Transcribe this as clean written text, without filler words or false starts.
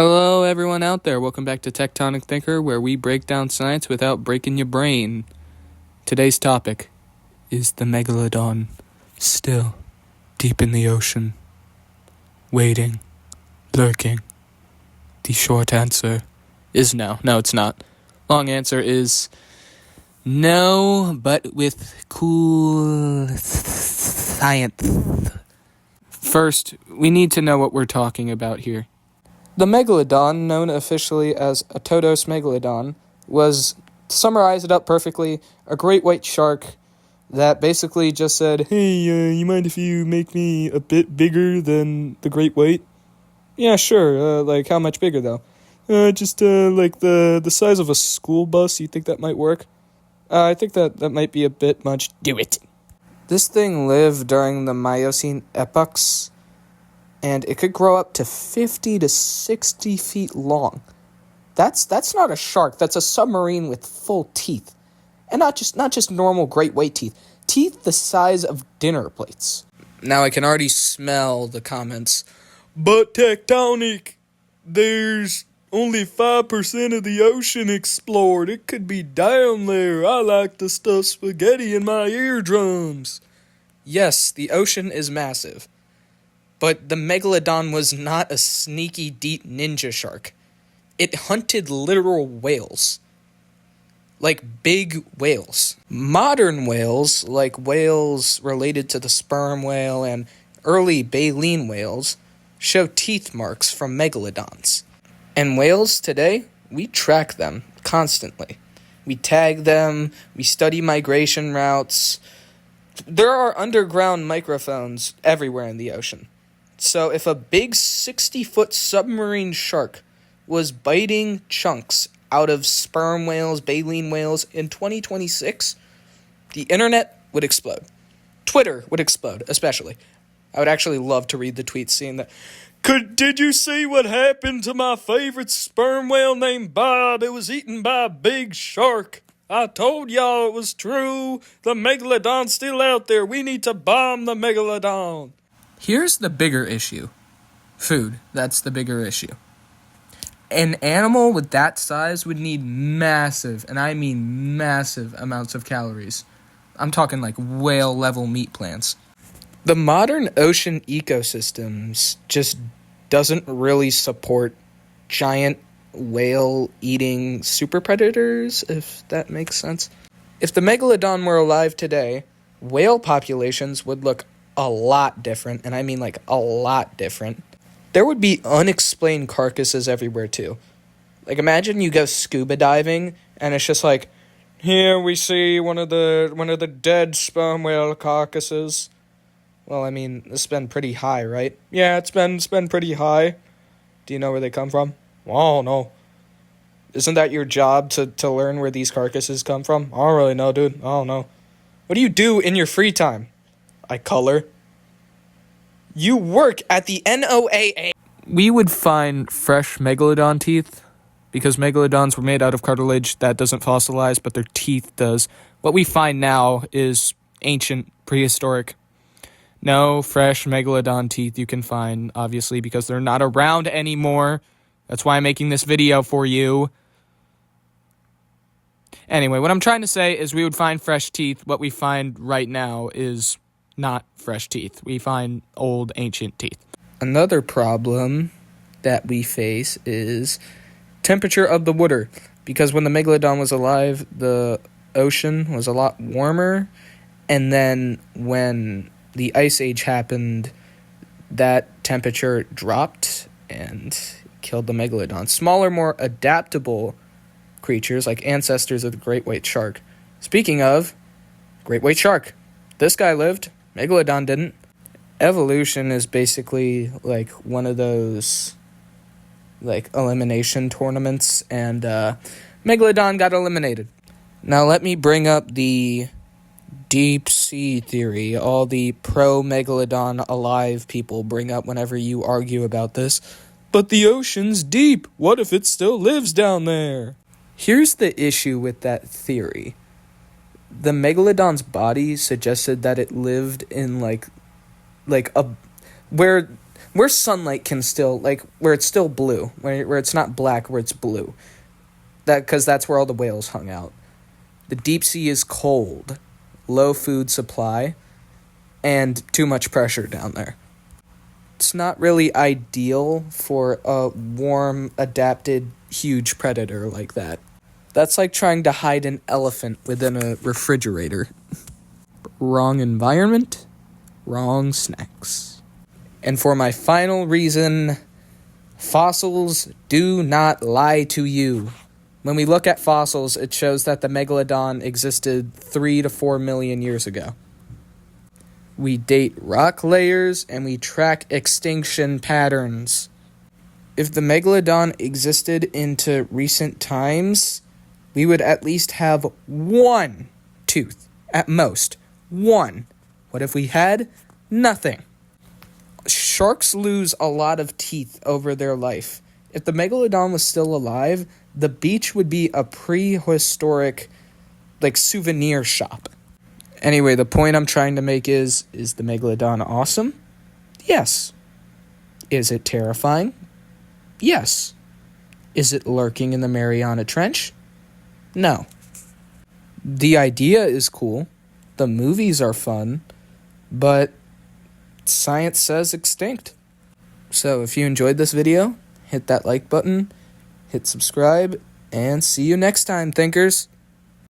Hello, everyone out there. Welcome back to Tectonic Thinker, where we break down science without breaking your brain. Today's topic is the megalodon, still deep in the ocean, waiting, lurking. The short answer is no. No, it's not. Long answer is no, but with cool science. First, we need to know what we're talking about here. The megalodon, known officially as Atodos megalodon, was, to summarize it up perfectly, a great white shark that basically just said, "Hey, you mind if you make me a bit bigger than the great white?" "Yeah, sure. Like, how much bigger, though?" Just like the size of a school bus. You think that might work?" I think that might be a bit much." "Do it." This thing lived during the Miocene epochs, and it could grow up to 50 to 60 feet long. That's not a shark. That's a submarine with full teeth. And not just normal great white teeth. Teeth the size of dinner plates. Now I can already smell the comments. "But Tectonic, there's only 5% of the ocean explored. It could be down there. I like to stuff spaghetti in my eardrums." Yes, the ocean is massive. But the megalodon was not a sneaky, deep ninja shark. It hunted literal whales. Like big whales. Modern whales, like whales related to the sperm whale and early baleen whales, show teeth marks from megalodons. And whales today, we track them constantly. We tag them, we study migration routes. There are underground microphones everywhere in the ocean. So if a big 60-foot submarine shark was biting chunks out of sperm whales, baleen whales in 2026, the internet would explode. Twitter would explode, especially. I would actually love to read the tweets seeing that. Did you see what happened to my favorite sperm whale named Bob? It was eaten by a big shark. I told y'all it was true. The megalodon's still out there. We need to bomb the megalodon. Here's the bigger issue. Food. That's the bigger issue. An animal with that size would need massive, and I mean massive, amounts of calories. I'm talking like whale-level meat plants. The modern ocean ecosystems just doesn't really support giant whale-eating super predators, if that makes sense. If the megalodon were alive today, whale populations would look a lot different, and I mean like a lot different. There would be unexplained carcasses everywhere too. Like imagine you go scuba diving and it's just like, here we see one of the dead sperm whale carcasses. Well, I mean, it's been pretty high, right? Yeah, it's been pretty high. Do you know where they come from? Oh no. Isn't that your job to learn where these carcasses come from? I don't really know, dude. I don't know. What do you do in your free time? I color. You work at the NOAA. We would find fresh megalodon teeth because megalodons were made out of cartilage that doesn't fossilize, but their teeth does. What we find now is ancient, prehistoric. No fresh megalodon teeth you can find, obviously, because they're not around anymore. That's why I'm making this video for you. Anyway, what I'm trying to say is we would find fresh teeth. What we find right now is not fresh teeth. We find old, ancient teeth. Another problem that we face is temperature of the water. Because when the megalodon was alive, the ocean was a lot warmer. And then when the ice age happened, that temperature dropped and killed the megalodon. Smaller, more adaptable creatures like ancestors of the great white shark. Speaking of great white shark, this guy lived. Megalodon didn't. Evolution is basically like one of those like elimination tournaments, and Megalodon got eliminated. Now let me bring up the deep sea theory all the pro-Megalodon alive people bring up whenever you argue about this. But the ocean's deep. What if it still lives down there? Here's the issue with that theory. The megalodon's body suggested that it lived in like a where where sunlight can still, like, where it's still blue, where it's not black, where it's blue. Because that's where all the whales hung out. The deep sea is cold, low food supply, and too much pressure down there. It's not really ideal for a warm, adapted, huge predator like that. That's like trying to hide an elephant within a refrigerator. Wrong environment, wrong snacks. And for my final reason, fossils do not lie to you. When we look at fossils, it shows that the megalodon existed 3 to 4 million years ago. We date rock layers and we track extinction patterns. If the megalodon existed into recent times, we would at least have one tooth, at most. One. What if we had nothing? Sharks lose a lot of teeth over their life. If the megalodon was still alive, the beach would be a prehistoric, souvenir shop. Anyway, the point I'm trying to make is the megalodon awesome? Yes. Is it terrifying? Yes. Is it lurking in the Mariana Trench? No. The idea is cool. The movies are fun. But science says extinct. So if you enjoyed this video, hit that like button, hit subscribe, and see you next time, thinkers.